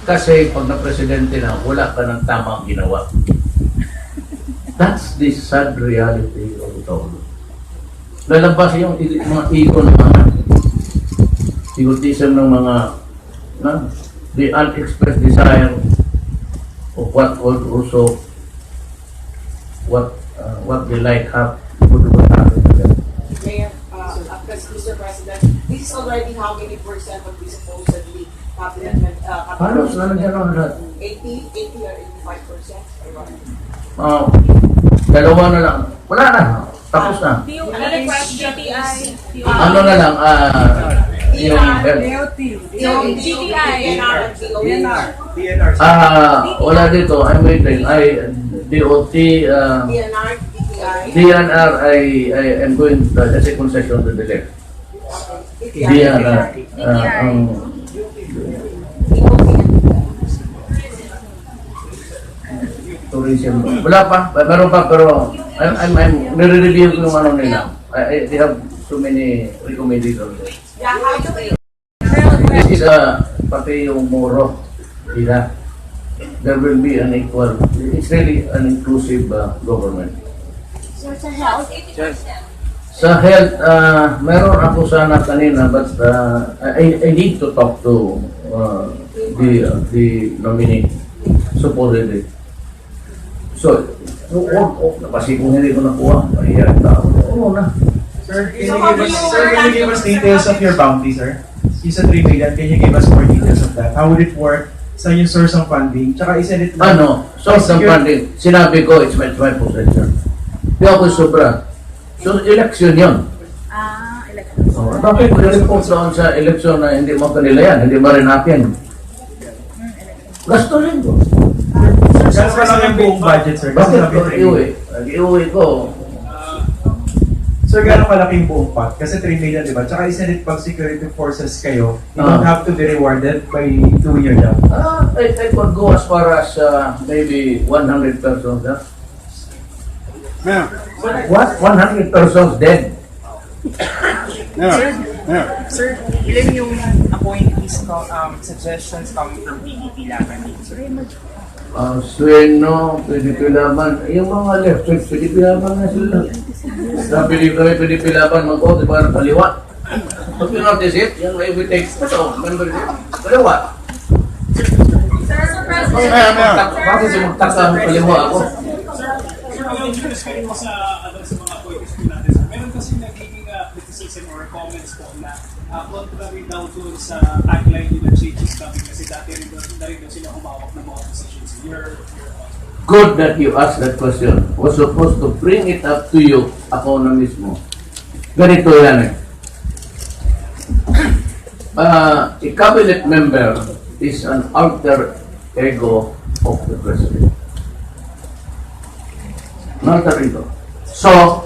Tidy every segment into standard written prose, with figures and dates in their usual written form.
Kasi pag na-presidente na, wala ka ng tamang ginawa. That's the sad reality of it all. Lalabas yung mga ego ng mga egotism ng mga the unexpressed desire of what also what they like have would happen to them. Mayor, Mr. President, this is already how many percent of the supposedly cabinet Halos na nandiyan ang lahat. 80 or 85%? Dalawa na lang. Wala na. Tapos na. Another question, GTI. Ano na lang, yung health. GTI. DNR. Wala dito. I'm waiting. DOT, DNR, DTI. DNR, I am going to the second session to the left. DNR, tourism. Wala pa. Meron pa, pero I'm nire-review ko yung ano nila. They have so many recommendations. Yeah, how do we... This is pati yung moro nila. There will be an equal, it's really an inclusive government. So sa health? Sa health, meron ako sana kanina, but I need to talk to the nominee, supposedly. So, kasi kung hindi ko nakuha, mahirap na ako. Oo na. Sir, can you give us details of your bounty, sir? Yung sa 3 million, can you give us more details of that? How would it work? Sa yung source ng funding? Tsaka isend it lang. Source ng funding. Sinabi ko, it's my possession. Di ako sobra. So, election yun. Election. Bakit ko report doon sa election na hindi mo kanila yan, hindi mo rin natin? Gasto rin ko. That's pa lang yung buong budget, sir. Kasi Bakit sabi ko 3 million. iuwi ko? Sir, gano'ng kalaking buong pot? Kasi 3 million, di ba? Tsaka isend it pag security forces kayo, you don't have to be rewarded by doing your job. I could go as far as maybe 100 persons. What? 100 persons dead? Sir, ilan yung appointees suggestions coming from PDP laban dito, sir? Sueno, PDP laban. Yung mga left wing, PDP laban na sila. Sabi din kami, PDP laban, mag-o, di ba ng kaliwa? Pag you notice it, yung every text, ito, membership, kaliwa. Bakit siya magtaka ng kaliwa ako? Sa mga points po natin, sir. Meron kasi nagiging criticism or comments po na contrary daw doon sa tagline nila changing topic kasi dati rin daw sila humawak ng mga positions. Good that you asked that question. Was supposed to bring it up to you, ako na mismo. Ganito yan eh. A cabinet member is an alter ego of the president. An alter ego. So,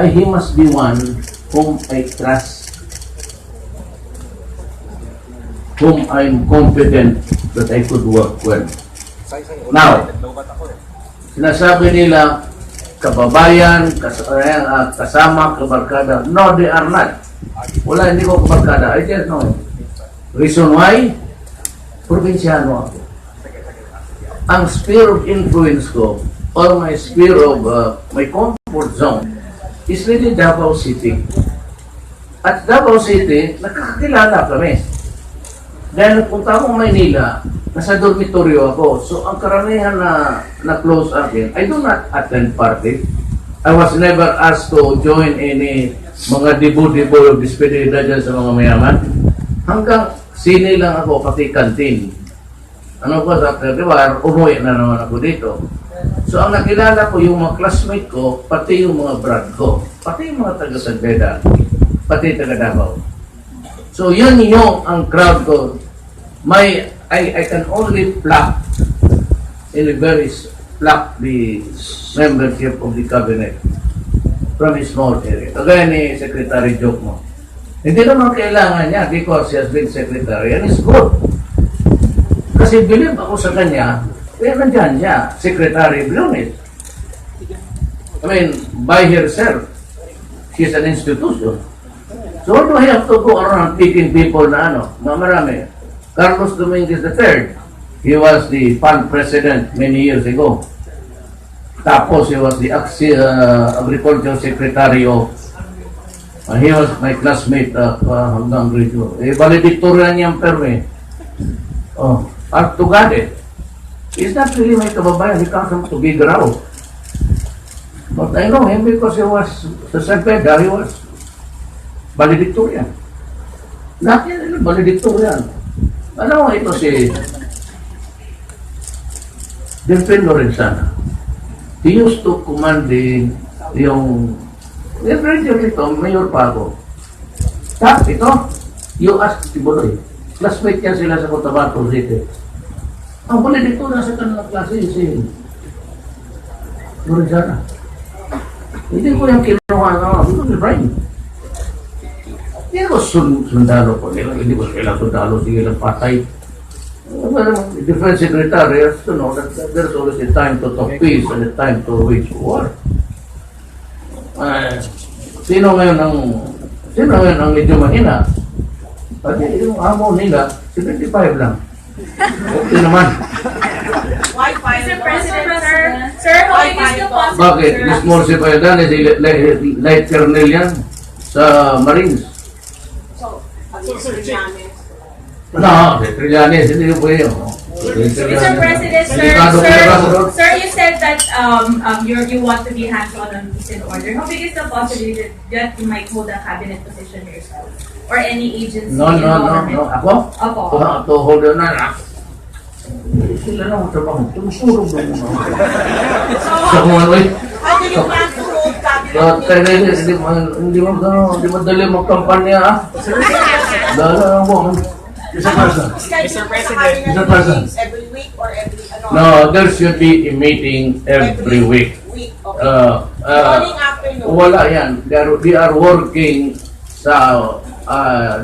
he must be one whom I trust, whom I'm confident that I could work with. Now, sinasabi nila, kababayan, kasama, kabarkada. No, they are not. Wala, hindi ko kabarkada. I just know it. Reason why? Probinsyano ako. Ang sphere of influence ko, or my sphere of, my comfort zone, is really Davao City. At Davao City, nakakakilala kami. Dahil nagpunta akong Maynila, nasa dormitoryo ako. So, ang karamihan na close akin, I do not attend party. I was never asked to join any mga dibu-dibu of despedida dyan sa mga mayaman. Hanggang sini lang ako, pati kantin. Ano ko, sa Dibar, umuwi na naman ako dito. So, ang nakilala ko, yung mga classmate ko, pati yung mga brad ko, pati yung mga taga-Sagreda, pati taga-Davao. So, yun yung ang crowd ko. I can only pluck in a very pluck the membership of the cabinet from a small area. Kagaya ni Secretary Joke mo. Hindi naman kailangan niya because he has been secretary and it's good. Kasi believe ako sa kanya, kaya nandyan niya, Secretary Blunis. I mean, by herself, she's an institution. So what do I have to go around picking people na marami? Carlos Dominguez III. He was the PAN president many years ago. Tapos he was the agriculture secretary of he was my classmate hanggang grade 2. Valedictorian niyang perme. Oh, Art to God eh. He's not really my kababayan. He comes from Tubigaraw. But I know him because he was sa Sampeda, he was valedictorian. Lahat yan, valedictorian. Ano mo ito si Delphin Lorenzana. He used to command yung region ito, mayor pa ako. Tap, ito, you ask si Buloy. Classmate yan sila sa Cotabato City. Ang valedictorian sa kanilang klase, si Lorenzana. Hindi ko yung kinuha na, hindi ko Brian. Hindi ko sundalo po nila, hindi ko sila sundalo, sige lang patay. Defense Secretary has to know that there's always a time to talk peace and a time to wage war. Sino ngayon ang medyo mahina? Pati yung amo nila, 75 lang. Okay naman. Why fight? Mr. President, sir, how is the possible? Bakit? Miss Morse pa yan, light colonel yan sa Marines. So, Trillanes. No, Trillanes, hindi ko po yun. Mr. President, sir, you said that you want to be hands-on on peace and order. How big is the possibility that you might hold a cabinet position yourself or any agency No. in government? Ako? Opo. To hold on na. Sila lang ang trabaho. Tumusurog na mo. Sa kung ano eh. How do you plan to hold cabinet Hindi madali magkampanya ah. Dala mo. Mr. President. Mr. President. Mr. President. Every week or every No, there should be a meeting every week. Week, okay. Morning, afternoon. Wala yan. They are working sa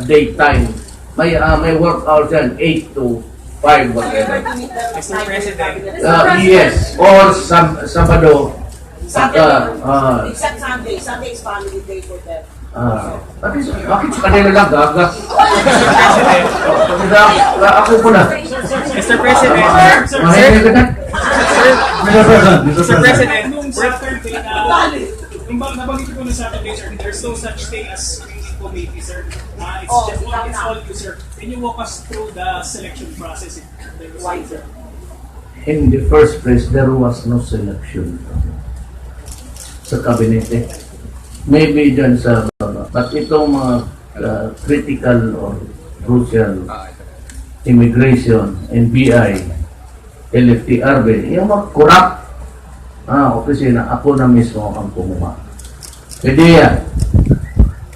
daytime. May work hours yan, 8 to 5 whatever. Mr. President. Yes, or Sabado. Saturday, except Sunday. Sunday is family day for them. Bakit sa kanila lang gaga? Ako po na. Mr. President. Mahinig ka na. Mr. President. Mr. President. Nung Saturday nung nabanggit ko na Saturday, sir, there's no such thing as screening committee, sir. It's all you, sir. Can you walk us through the selection process? Why, sir? In the first place, there was no selection sa kabinete. Maybe dyan sa but itong mga critical or crucial immigration, NBI, LFTRB, yung mga corrupt opisina, ako na mismo ang kumuha. Pwede yan.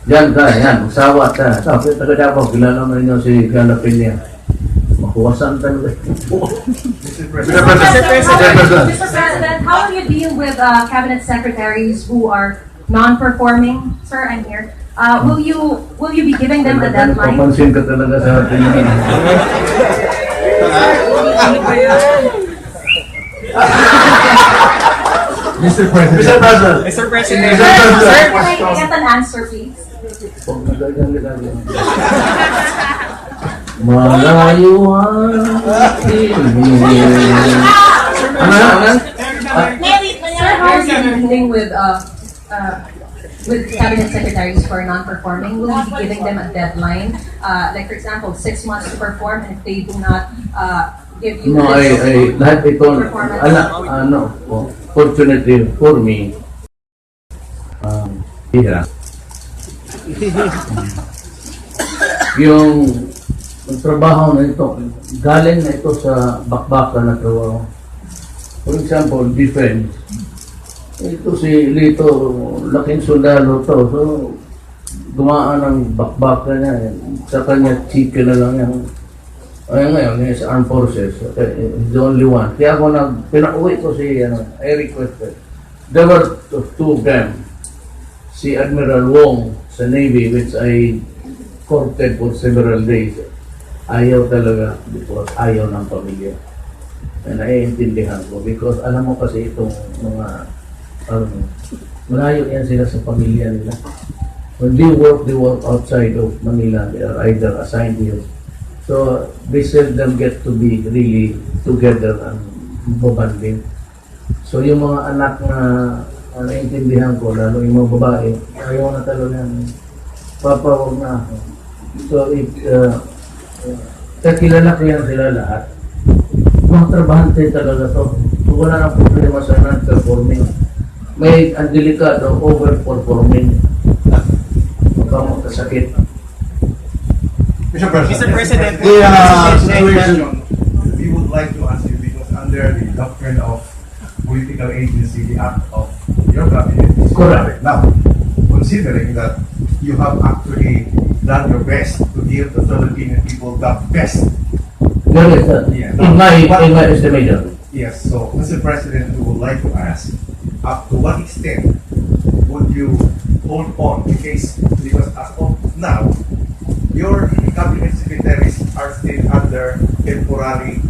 Diyan ka, yan, magsawa ka. Tapos taga-Davao, kilala mo rin si Galapin niya. Makuwasan talaga. Mr. President. Mr. President, how will you deal with cabinet secretaries who are non-performing? Sir, I'm here. Will you be giving them a deadline? Papansin ka talaga sa atin. Mr. President. Mr. President. Mr. President. Sir, can I get an answer, please? Malayo ang ating Sir, how are you dealing with cabinet secretaries who are non-performing? Will you be giving them a deadline? Like for example, 6 months to perform, and if they do not give you No, lahat ito, performance? fortunately for me, yung trabaho na ito, galing na ito sa bakbakan na trabaho. For example, defense. Ito si Lito, laking sundalo to. So, gumaan ng bakbakan niya. Sa kanya, chicken na lang yan. Ayun ngayon, yung sa armed forces, he's the only one. Kaya ako pinauwi ko I requested. There were two of them. Si Admiral Wong sa Navy, which I courted for several days. Ayaw talaga because ayaw ng pamilya. And naiintindihan ko because alam mo kasi itong mga malayo yan sila sa pamilya nila. When they work outside of Manila. They are either assigned here. So So they seldom get to be really together and bonding. So yung mga anak na naiintindihan ko, lalo yung mga babae, ayaw na talaga yan. Papa, huwag na ako. So kakilala ko yan sila lahat. Mga trabahante talaga to. So, wala nang problema sa non-performing. May ang delikado, over-performing. Mukhang magkasakit. Mr. President, Mr. President, the situation question. we would like to ask you because under the doctrine of political agency, the act of your cabinet is Correct. now. Considering that you have actually done your best to give the Filipino people the best. There is that. Yeah. In my estimation. Yes, so Mr. President, we would like to ask, up to what extent would you hold on in case, because as of now, your cabinet secretaries are still under temporary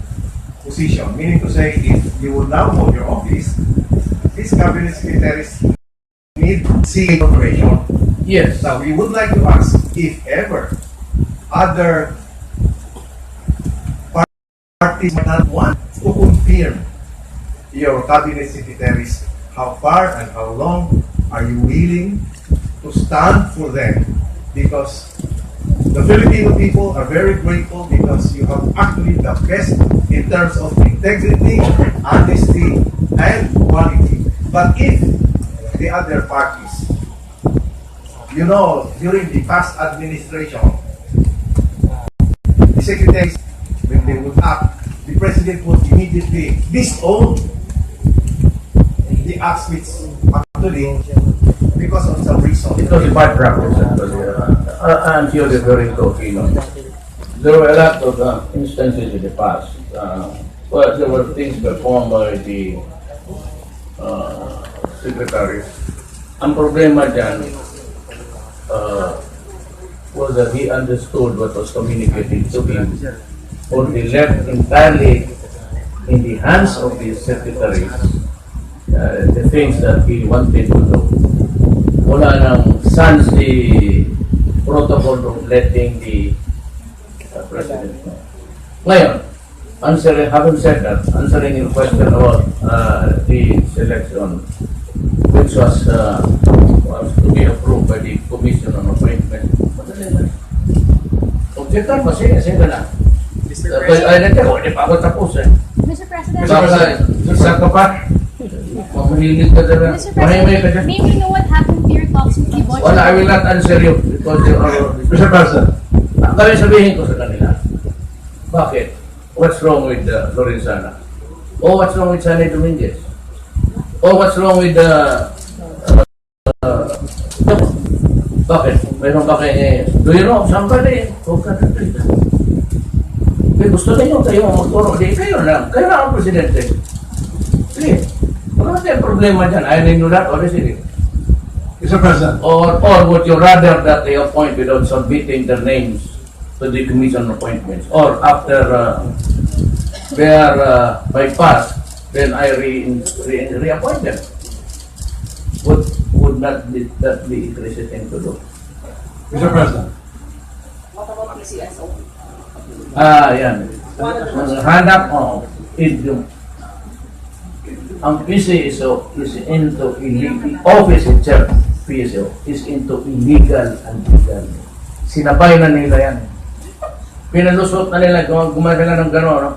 position, meaning to say if you will now hold your office, these cabinet secretaries need CA operation. Yes. Now, we would like to ask if ever other parties might not want to confirm your cabinet secretaries, how far and how long are you willing to stand for them? Because the Filipino people are very grateful because you have actually the best in terms of integrity, honesty, and quality. But if the other parties, you know, during the past administration, the secretaries, when they would act, the president would immediately disown the acts which actually, because of some reason. It was a bad practice. I'm sure you're very talking. There were a lot of instances in the past. Well, there were things performed by the secretaries. Ang problema dyan was that he understood what was communicated to him, or he left entirely in the hands of the secretaries the things that he wanted to do. Wala nang sans the protocol of letting the president know. Ngayon, having said that, answering your question about the selection, which was to be approved by the Commission on Appointment. Objectan mo, sige na. Mr. Ay, President, hindi pa ako tapos eh. Mr. President, Baka, isa ka pa. Mahilig ka dyan. Mr. Mahimay ka dyan. President, may we know what happened to your talks with the board? Wala, I will not answer you because you are... Mr. President, Kaya sabihin ko sa kanila, bakit? What's wrong with Lorenzana? Oh, what's wrong with Sunny Dominguez? Oh, what's wrong with bakit? Mayroon ba kayo do you know somebody? Oh, gusto ninyo kayo magturo. Di kayo lang. Kayo lang ang presidente. Sige. Wala tayong problema dyan. Ayaw ninyo lahat. O, sige. Mr. President, Or would you rather that they appoint without submitting their names to the commission appointments? Or after they are bypassed, then I reappoint them? Would not that be interesting thing to do? Mr. President, What about PCSO? Yan. Hanap mo, ang PCSO is into illegal, office itself, PSO, is into illegal and legal. Sinabay na nila yan. Pinalusot na nila, gumagala ng gano'n, no?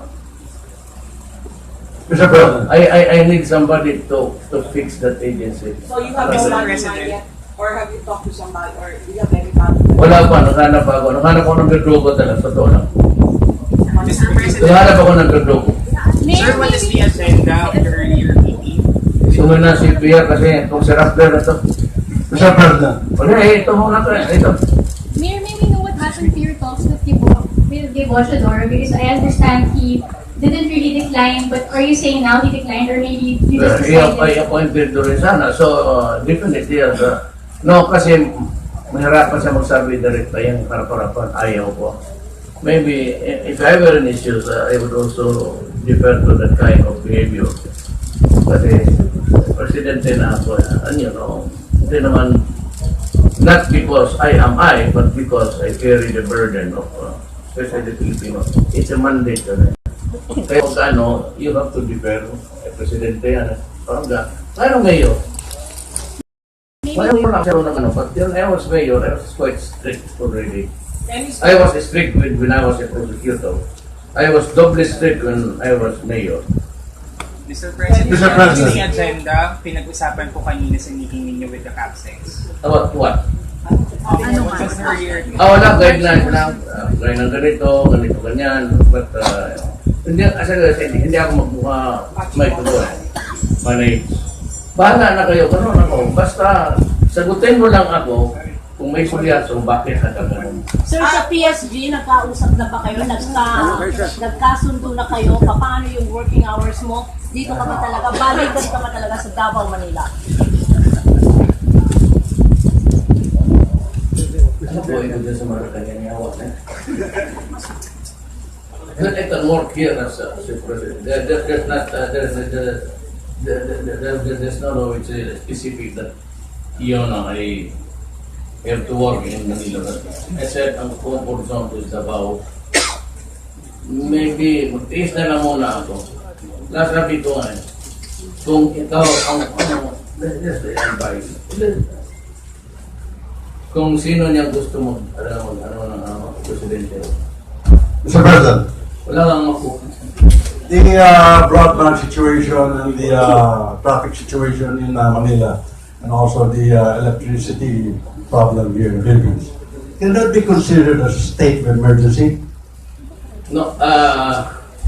Mr. President, I need somebody to fix that agency. So you have no Mr. plan in President. mind yet? Or have you talked to somebody? Or do you have any plan? Wala pa, naghanap ako. Naghanap ako ng gagrupo talaga, sa totoo lang. Mr. President, Naghanap ako ng gagrupo. sir, what is the agenda of your earlier meeting? Sumunod na si Pierre kasi itong si Raptor na ito. Mr. President, Wala, ito muna to. Ito. Mayor, may we know what happened to your talks with the board? Because I understand he didn't really decline, but are you saying now he declined or maybe you just decided? I appointed to rin sana. So, definitely, no, kasi mahirapan siya magsabi direkta yung harap-harapan. Ayaw ko. Maybe, if I were in issues, I would also defer to that kind of behavior. Kasi, presidente na ako, hindi naman, not because I am but because I carry the burden of especially Filipino, it's a mandate. Kaya kung ano, you have to defer. Presidente yan. Parang ano mayor? Wala mo lang siya ng ano, but when I was mayor, I was quite strict already. I was strict when I was a prosecutor. I was doubly strict when I was mayor. Mr. President, Mr. President. yung agenda, pinag-usapan po kanina sa meeting ninyo with the captains. About what? Just earlier, Wala, guideline lang. Gaya ng ganito, ganyan. But, hindi ako magmukha may tuloy. Manage. Bahala na kayo, gano'n ako. Basta, sagutin mo lang ako kung may sulyaso, bakit nagkaganon. Sir, sa PSG, nagkausap na ba kayo? Nagkasundo na kayo? Paano yung working hours mo? Dito ka ba talaga? Balikan ka ba talaga sa Davao, Manila? Ano po ito dyan sa mga kanya-nyawa na? I can work here as a president. There's no it's specific that I have to work in Manila. I said, ang comfort zone ko is Davao. Maybe, mag-tiis na lang muna ako. Nasabi ko nga, kung ikaw ang just the advice. Kung sino niya gusto mo, presidente. Mr. President, Wala kang makuha. the broadband situation and the traffic situation in Manila, and also the electricity problem here in the Philippines, can that be considered as a state of emergency? No,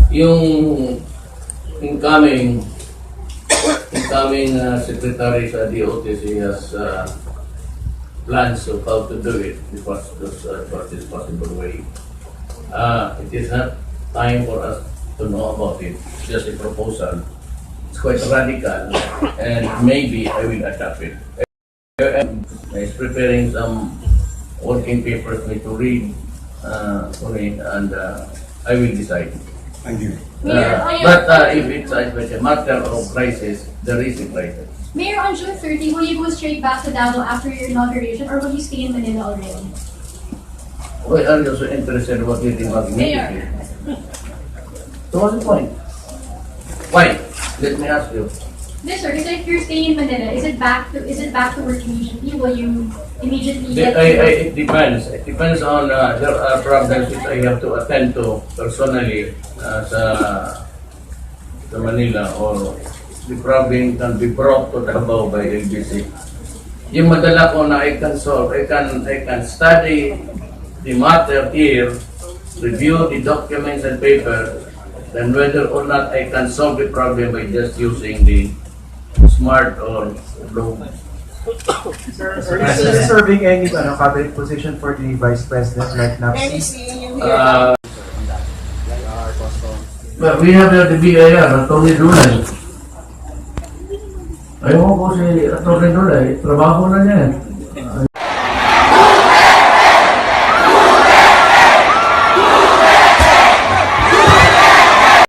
yung incoming secretary sa DOTC has plans of how to do it because those fastest possible way. It is not time for us to know about it. It's just a proposal. It's quite radical, and maybe I will adopt it. He's preparing some working papers for me to read for me, and I will decide. Thank you. But if it's a matter of crisis, there is a crisis. Mayor, on June 30, will you go straight back to Davao after your inauguration, or will you stay in Manila already? Why are you so interested about getting back Mayor. So what's the point? Why? Let me ask you. This, sir, because if you're staying in Manila, is it back to work immediately? Will you immediately get It depends. It depends on there are problems which I have to attend to personally sa Manila, or the problem can be brought to Davao by LBC. Yung madala ko na I can solve, I can study the matter here, review the documents and papers, then whether or not I can solve the problem by just using the smart or low. Sir, is he serving any cabinet position for the Vice President like Any NAPSI? seeing you here? But we have the BIR, Atty. Dulay. Ayaw ko si Atty. Dulay, trabaho na niya.